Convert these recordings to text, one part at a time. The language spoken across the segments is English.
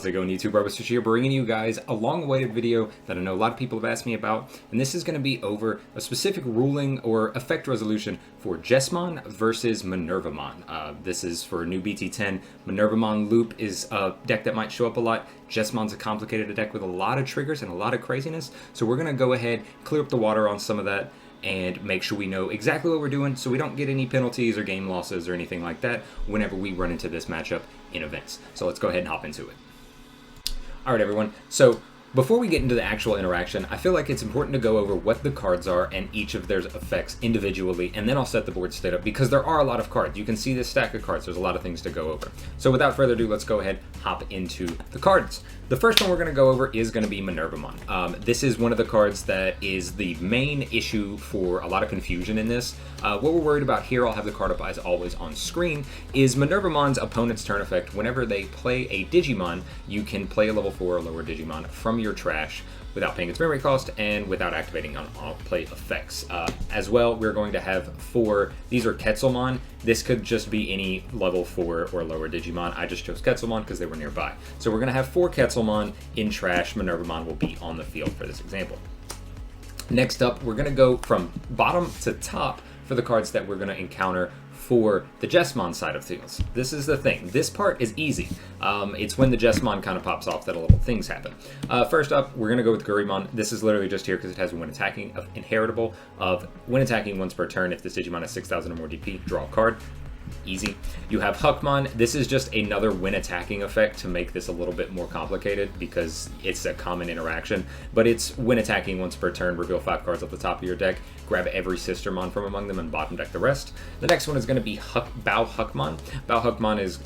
How's it going, YouTube? Barbara here, bringing you guys a long-awaited video that I know a lot of people have asked me about, and this is going to be over a specific ruling or effect resolution for Jessamon versus Minervamon. This is for new BT10. Minervamon Loop is a deck that might show up a lot. Jessamon's a complicated deck with a lot of triggers and a lot of craziness, so we're going to go ahead, clear up the water on some of that, and make sure we know exactly what we're doing so we don't get any penalties or game losses or anything like that whenever we run into this matchup in events. So let's go ahead and hop into it. Alright everyone, so before we get into the actual interaction, I feel like it's important to go over what the cards are and each of their effects individually, and then I'll set the board state up because there are a lot of cards. You can see this stack of cards, there's a lot of things to go over. So without further ado, let's go ahead, hop into the cards. The first one we're going to go over is going to be Minervamon. This is one of the cards that is the main issue for a lot of confusion in this. What we're worried about here, I'll have the card up as always on screen, is Minervamon's opponent's turn effect. Whenever they play a Digimon, you can play a level 4 or lower Digimon from your trash without paying its memory cost and without activating on play effects. As well, we're going to have 4, these are Quetzalmon. This could just be any level 4 or lower Digimon. I just chose Quetzalmon because they were nearby. So we're going to have 4 Quetzalmon in trash. Minervamon will be on the field for this example. Next up, we're going to go from bottom to top for the cards that we're going to encounter for the Jessamon side of things. This is the thing. This part is easy. It's when the Jessamon kind of pops off that little things happen. First up, we're going to go with Gurimon. This is literally just here because it has when attacking of inheritable of when attacking once per turn. If this Digimon has 6,000 or more DP, draw a card. Easy. You have Huckmon. This is just another when attacking effect to make this a little bit more complicated because it's a common interaction, but it's when attacking once per turn, reveal 5 cards off the top of your deck, grab every Sistermon from among them and bottom deck the rest. The next one is going to be Bao Huckmon. Bao Huckmon is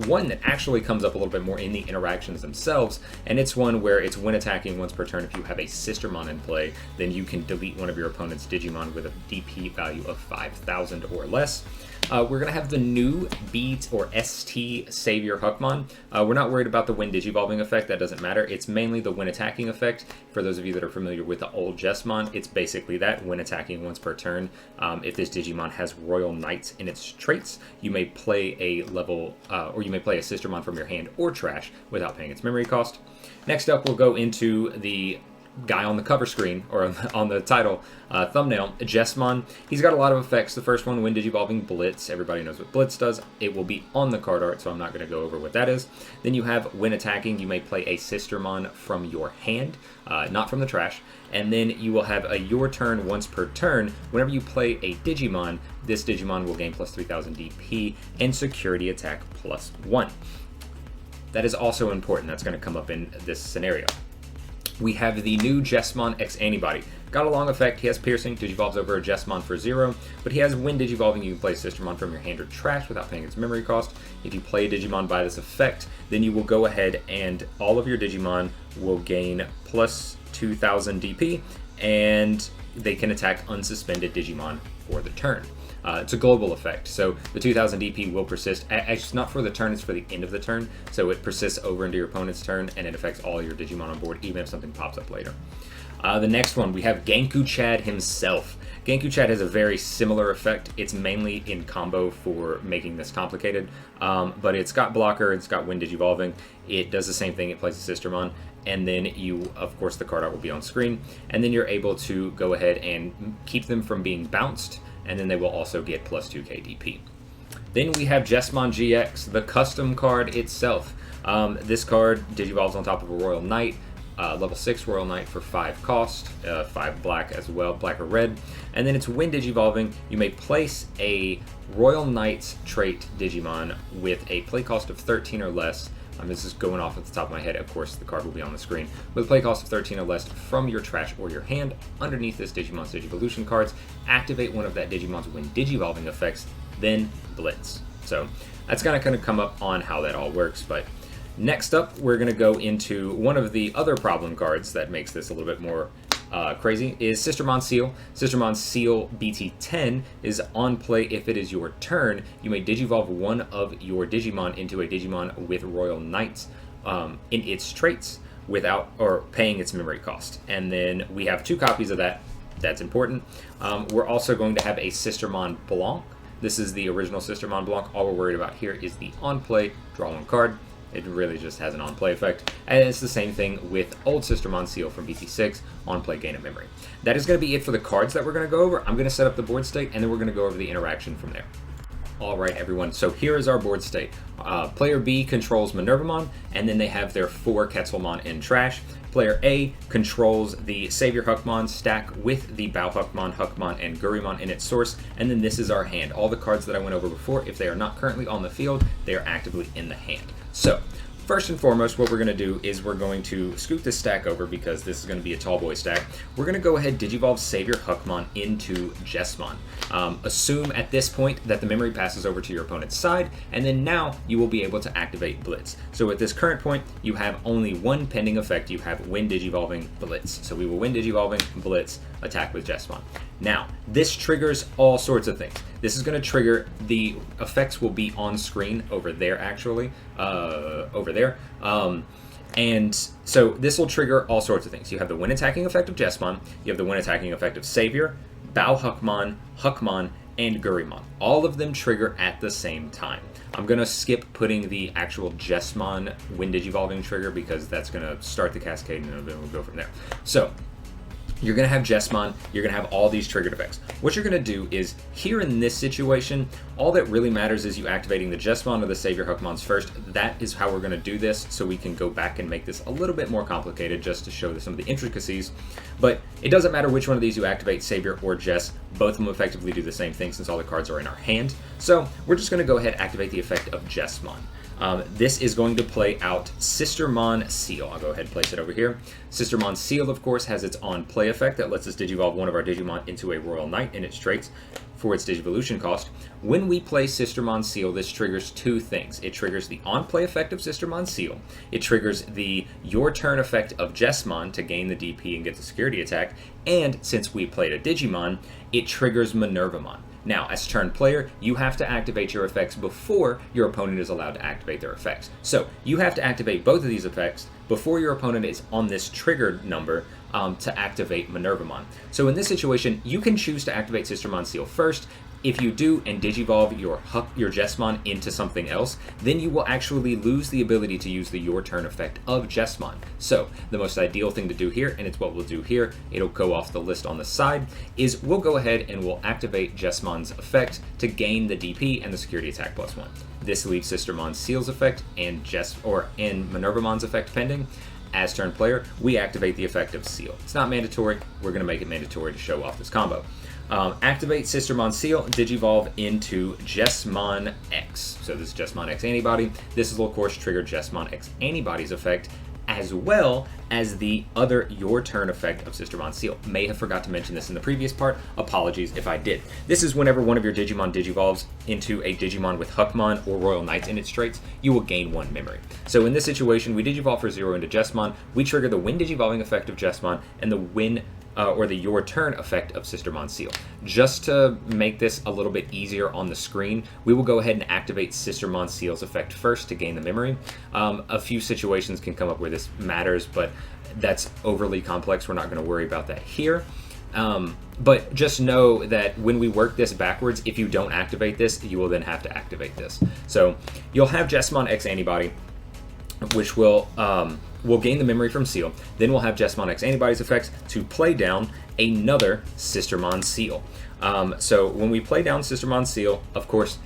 one that actually comes up a little bit more in the interactions themselves, and it's one where it's when attacking once per turn. If you have a Sistermon in play, then you can delete one of your opponent's Digimon with a DP value of 5,000 or less. We're going to have the new Beat or ST Savior Huckmon. We're not worried about the when Digivolving effect, that doesn't matter. It's mainly the when attacking effect. For those of you that are familiar with the old Jessamon, it's basically that, when attacking once per turn. If this Digimon has Royal Knights in its traits, you may play a level, or you may play a Sistermon from your hand or trash without paying its memory cost. Next up, we'll go into the guy on the cover screen, or on the title thumbnail, Jessamon. He's got a lot of effects. The first one, when Digivolving Blitz. Everybody knows what Blitz does. It will be on the card art, so I'm not going to go over what that is. Then you have, when attacking, you may play a Sistermon from your hand, not from the trash. And then you will have a your turn once per turn. Whenever you play a Digimon, this Digimon will gain plus 3,000 DP and security attack plus 1. That is also important. That's going to come up in this scenario. We have the new Jessamon X Antibody. Got a long effect, he has piercing, digivolves over a Jessamon for 0, but he has when digivolving, you can play Sistermon from your hand or trash without paying its memory cost. If you play a Digimon by this effect, then you will go ahead and all of your Digimon will gain plus 2,000 DP, and they can attack unsuspended Digimon for the turn. It's a global effect, so the 2,000 DP will persist. Actually, it's not for the turn, it's for the end of the turn, so it persists over into your opponent's turn, and it affects all your Digimon on board, even if something pops up later. The next one, we have Genku Chad himself. Genku Chad has a very similar effect. It's mainly in combo for making this complicated, but it's got blocker, it's got when digivolving. It does the same thing, it plays a Sistermon, and then you, of course, the card art will be on screen, and then you're able to go ahead and keep them from being bounced, and then they will also get plus 2k DP. Then we have Jessamon GX, the custom card itself. This card digivolves on top of a Royal Knight, level 6 Royal Knight for 5 cost, 5 black as well, black or red. And then it's when digivolving, you may place a Royal Knight's trait Digimon with a play cost of 13 or less. This is going off at the top of my head. Of course, the card will be on the screen. With a play cost of 13 or less from your trash or your hand, underneath this Digimon's Digivolution cards, activate one of that Digimon's when digivolving effects, then Blitz. So that's going to come up on how that all works. But next up, we're going to go into one of the other problem cards that makes this a little bit more crazy, is Sistermon Seal. Sistermon Seal BT10 is on play if it is your turn. You may digivolve one of your Digimon into a Digimon with Royal Knights in its traits without or paying its memory cost. And then we have 2 copies of that. That's important. We're also going to have a Sistermon Blanc. This is the original Sistermon Blanc. All we're worried about here is the on play, draw 1 card. It really just has an on-play effect. And it's the same thing with Old Sistermon Seal from BT6, on-play gain of memory. That is going to be it for the cards that we're going to go over. I'm going to set up the board state, and then we're going to go over the interaction from there. All right, everyone, so here is our board state. Player B controls Minervamon, and then they have their 4 Quetzalmon in trash. Player A controls the Savior Huckmon stack with the Bao Huckmon, Huckmon, and Gurimon in its source, and then this is our hand. All the cards that I went over before, if they are not currently on the field, they are actively in the hand. So, first and foremost, what we're going to do is we're going to scoot this stack over because this is going to be a tall boy stack. We're going to go ahead Digivolve Savior Huckmon into Jesmon. Assume at this point that the memory passes over to your opponent's side, and then now you will be able to activate Blitz. So at this current point, you have only one pending effect. You have Wind Digivolving Blitz. So we will Wind Digivolving Blitz, attack with Jesmon. Now, this triggers all sorts of things. This is going to trigger, the effects will be on screen over there, actually, over there. And so this will trigger all sorts of things. You have the Wind attacking effect of Jesmon, you have the Wind attacking effect of Savior, Bao Huckmon, Huckmon, and Gurimon. All of them trigger at the same time. I'm going to skip putting the actual Jesmon Wind Digivolving trigger because that's going to start the cascade and then we'll go from there. So, you're going to have Jesmon, you're going to have all these triggered effects. What you're going to do is, here in this situation, all that really matters is you activating the Jesmon or the Savior Huckmons first. That is how we're going to do this, so we can go back and make this a little bit more complicated just to show some of the intricacies. But it doesn't matter which one of these you activate, Savior or Jess, both of them effectively do the same thing since all the cards are in our hand. So we're just going to go ahead and activate the effect of Jesmon. This is going to play out Sistermon Seal. I'll go ahead and place it over here. Sistermon Seal, of course, has its on-play effect that lets us Digivolve one of our Digimon into a Royal Knight in its traits for its Digivolution cost. When we play Sistermon Seal, this triggers two things. It triggers the on-play effect of Sistermon Seal. It triggers the Your Turn effect of Jesmon to gain the DP and get the security attack. And since we played a Digimon, it triggers Minervamon. Now, as turn player, you have to activate your effects before your opponent is allowed to activate their effects. So, you have to activate both of these effects before your opponent is on this triggered number to activate Minervamon. So in this situation, you can choose to activate Sistermon Seal first. If you do and Digivolve your Jesmon into something else, then you will actually lose the ability to use the Your Turn effect of Jesmon. So the most ideal thing to do here, and it's what we'll do here, it'll go off the list on the side, is we'll go ahead and we'll activate Jesmon's effect to gain the DP and the security attack +1. This leaves Sistermon Seal's effect and Minervamon's effect pending. As turn player, we activate the effect of Seal. It's not mandatory, we're going to make it mandatory to show off this combo. Activate Sistermon Seal, Digivolve into Jesmon X. So this is Jesmon X Antibody. This will of course trigger Jesmon X Antibody's effect, as well as the other Your Turn effect of Sistermon Seal. May have forgot to mention this in the previous part, apologies if I did. This is whenever one of your Digimon Digivolves into a Digimon with Huckmon or Royal Knights in its traits, you will gain 1 memory. So in this situation, we Digivolve for 0 into Jesmon, we trigger the Wind Digivolving effect of Jesmon, and the the Your Turn effect of Sistermon Seal. Just to make this a little bit easier on the screen, we will go ahead and activate Sistermon Seal's effect first to gain the memory. A few situations can come up where this matters, but that's overly complex. We're not going to worry about that here. But just know that when we work this backwards, if you don't activate this, you will then have to activate this. So you'll have Jesmon X Antibody, which will gain the memory from Seal. Then we'll have Jesmon X Antibody's effects to play down another Sistermon Seal. So when we play down Sistermon Seal, of course,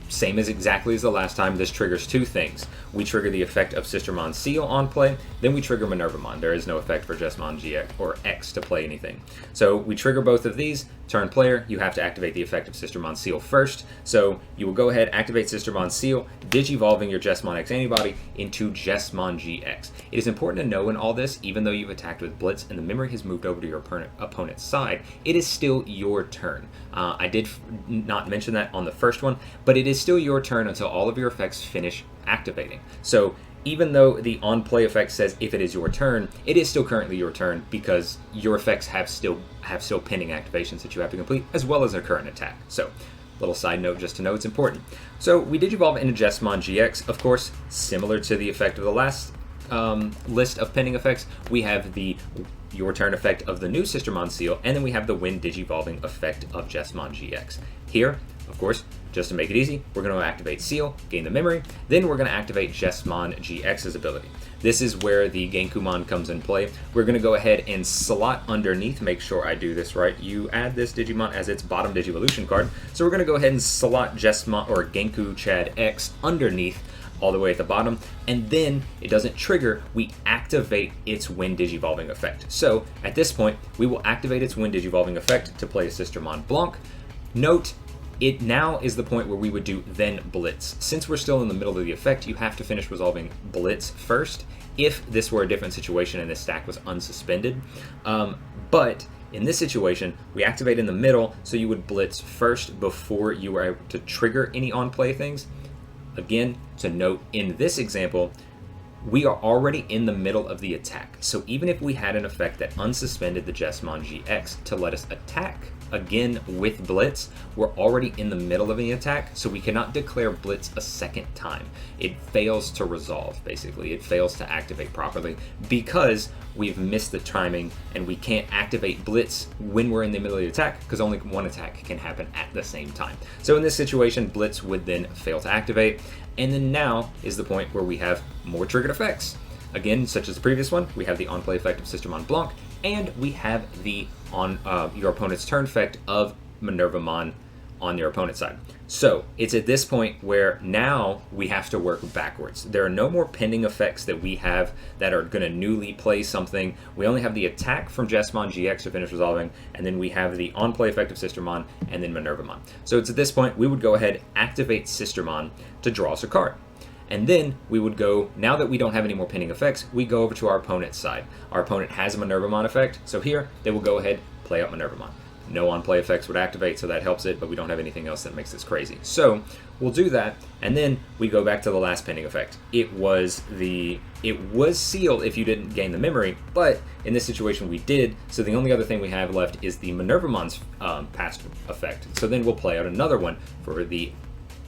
same as exactly as the last time, this triggers 2 things. We trigger the effect of Sistermon Seal on play, then we trigger Minervamon. There is no effect for Jesmon GX or X to play anything. So we trigger both of these. Turn player, you have to activate the effect of Sistermon Seal first. So you will go ahead, activate Sistermon Seal, Digivolving your Jesmon X Antibody into Jesmon GX. It is important to know in all this, even though you've attacked with Blitz and the memory has moved over to your opponent's side, it is still your turn. I did not mention that on the first one, but it is still your turn until all of your effects finish activating. So even though the on-play effect says if it is your turn, it is still currently your turn because your effects have still pending activations that you have to complete, as well as a current attack. So, little side note just to know it's important. So we Digivolve into Jesmon GX, of course, similar to the effect of the last list of pending effects. We have the Your Turn effect of the new Sistermon Seal, and then we have the Wind Digivolving effect of Jesmon GX. Here, of course, just to make it easy, we're going to activate Seal, gain the memory, then we're going to activate Jesmon GX's ability. This is where the Genkumon comes in play. We're going to go ahead and slot underneath, make sure I do this right. You add this Digimon as its bottom Digivolution card. So we're going to go ahead and slot Jesmon or Genku Chad X underneath all the way at the bottom, and then it doesn't trigger, we activate its Wind Digivolving effect. So at this point, we will activate its Wind Digivolving effect to play a Sistermon Blanc. Note, it now is the point where we would do then Blitz. Since we're still in the middle of the effect, you have to finish resolving Blitz first, if this were a different situation and this stack was unsuspended. But in this situation, we activate in the middle, so you would Blitz first before you were able to trigger any on-play things. Again, to note, in this example, we are already in the middle of the attack. So even if we had an effect that unsuspended the Jesmon GX to let us attack again with Blitz, we're already in the middle of the attack, so we cannot declare Blitz a second time. It fails to resolve, basically. It fails to activate properly because we've missed the timing and we can't activate Blitz when we're in the middle of the attack because only one attack can happen at the same time. So in this situation, Blitz would then fail to activate. And then now is the point where we have more triggered effects. Again, such as the previous one, we have the on-play effect of Sistermon Blanc, and we have the on your opponent's turn effect of Minervamon on your opponent's side. So it's at this point where now we have to work backwards. There are no more pending effects that we have that are going to newly play something. We only have the attack from Jesmon GX to finish resolving, and then we have the on-play effect of Sistermon, and then Minervamon. So it's at this point we would go ahead, activate Sistermon to draw us a card. And then we would go, now that we don't have any more pending effects, we go over to our opponent's side. Our opponent has a Minervamon effect, so here they will go ahead, play out Minervamon. No on-play effects would activate, so that helps it, but we don't have anything else that makes this crazy. So we'll do that, and then we go back to the last pending effect. It was Seal if you didn't gain the memory, but in this situation we did, so the only other thing we have left is the Minervamon's past effect. So then we'll play out another one for the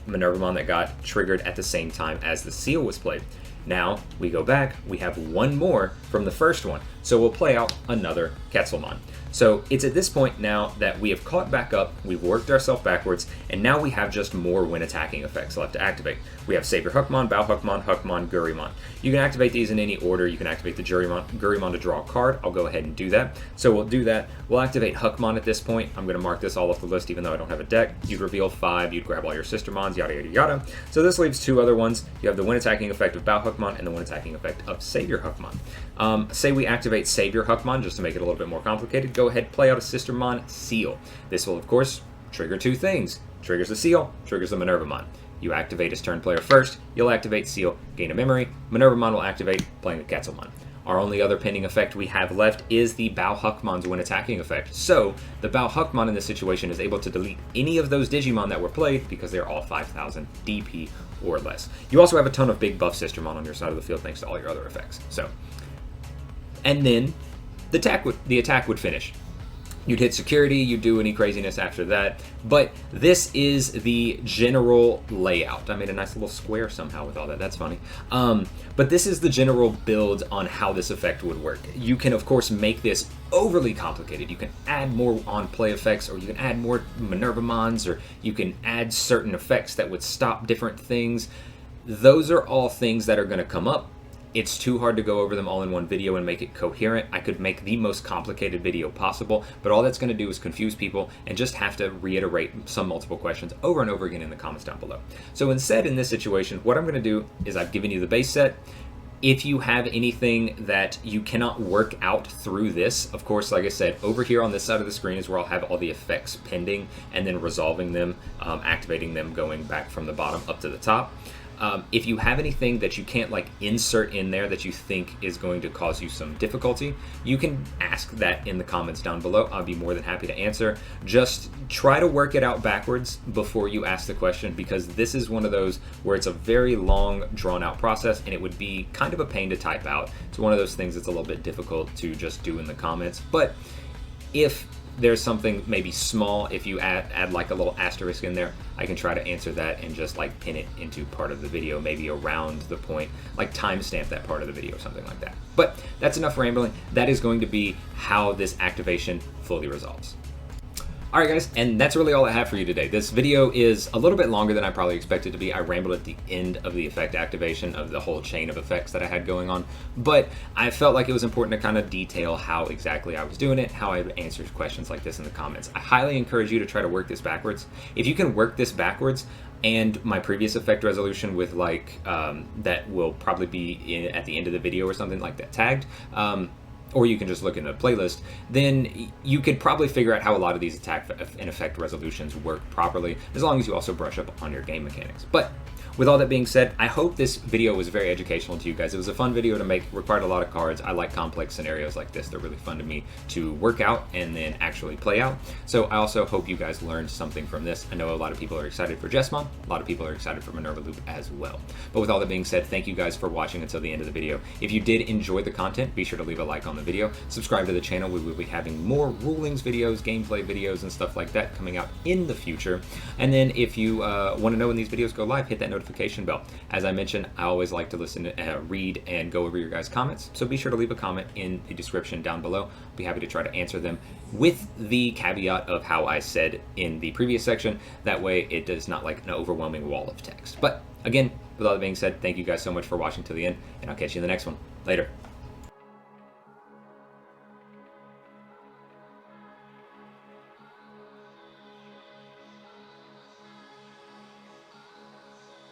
Minervamon that got triggered at the same time as the Seal was played. Now we go back, we have one more from the first one, so we'll play out another Quetzalmon. So it's at this point now that we have caught back up, we've worked ourselves backwards, and now we have just more when attacking effects left to activate. We have Savior Huckmon, Bao Huckmon, Huckmon, Gurimon. You can activate these in any order. You can activate the Gurimon to draw a card. I'll go ahead and do that. So we'll do that. We'll activate Huckmon at this point. I'm going to mark this all off the list even though I don't have a deck. You'd reveal 5, you'd grab all your Sistermons, yada yada yada. So this leaves 2 other ones. You have the when attacking effect of Bao Huckmon and the when attacking effect of Savior Huckmon. Say we activate Savior Huckmon just to make it a little bit more complicated. Go ahead, play out a Sistermon Seal. This will, of course, trigger 2 things. Triggers the Seal, triggers the Minervamon. You activate as turn player first, you'll activate Seal, gain a memory. Minervamon will activate, playing the Quetzalmon. Our only other pending effect we have left is the Bao Huckmon's when attacking effect. So the Bao Huckmon in this situation is able to delete any of those Digimon that were played because they're all 5,000 DP or less. You also have a ton of big buff Sistermon on your side of the field thanks to all your other effects. So, and then the attack would finish. You'd hit security, you'd do any craziness after that, but this is the general layout. I made a nice little square somehow with all that, that's funny. But this is the general build on how this effect would work. You can, of course, make this overly complicated. You can add more on-play effects, or you can add more Minervamons, or you can add certain effects that would stop different things. Those are all things that are going to come up. It's too hard to go over them all in one video and make it coherent. I could make the most complicated video possible, but all that's going to do is confuse people and just have to reiterate some multiple questions over and over again in the comments down below. So instead, in this situation, what I'm going to do is I've given you the base set. If you have anything that you cannot work out through this, of course, like I said, over here on this side of the screen is where I'll have all the effects pending and then resolving them, activating them, going back from the bottom up to the top. If you have anything that you can't like insert in there that you think is going to cause you some difficulty, you can ask that in the comments down below. I'll be more than happy to answer. Just try to work it out backwards before you ask the question, because this is one of those where it's a very long, drawn out process and it would be kind of a pain to type out. It's one of those things that's a little bit difficult to just do in the comments. But if there's something maybe small, if you add like a little asterisk in there, I can try to answer that and just like pin it into part of the video, maybe around the point, like timestamp that part of the video or something like that. But that's enough rambling. That is going to be how this activation fully resolves. Alright guys, and that's really all I have for you today. This video is a little bit longer than I probably expected to be. I rambled at the end of the effect activation of the whole chain of effects that I had going on, but I felt like it was important to kind of detail how exactly I was doing it, how I would answer questions like this in the comments. I highly encourage you to try to work this backwards. If you can work this backwards, and my previous effect resolution with like, that will probably be at the end of the video or something like that tagged, or you can just look in a playlist, then you could probably figure out how a lot of these attack and effect resolutions work properly, as long as you also brush up on your game mechanics. But with all that being said, I hope this video was very educational to you guys. It was a fun video to make, required a lot of cards. I like complex scenarios like this. They're really fun to me to work out and then actually play out. So I also hope you guys learned something from this. I know a lot of people are excited for Jessamon. A lot of people are excited for Minerva Loop as well. But with all that being said, thank you guys for watching until the end of the video. If you did enjoy the content, be sure to leave a like on the video. Subscribe to the channel. We will be having more rulings videos, gameplay videos, and stuff like that coming out in the future. And then if you want to know when these videos go live, hit that notification bell. As I mentioned, I always like to listen to, read, and go over your guys' comments, so be sure to leave a comment in the description down below. I'll be happy to try to answer them with the caveat of how I said in the previous section. That way it does not like an overwhelming wall of text. But again, with all that being said, thank you guys so much for watching till the end, and I'll catch you in the next one. Later.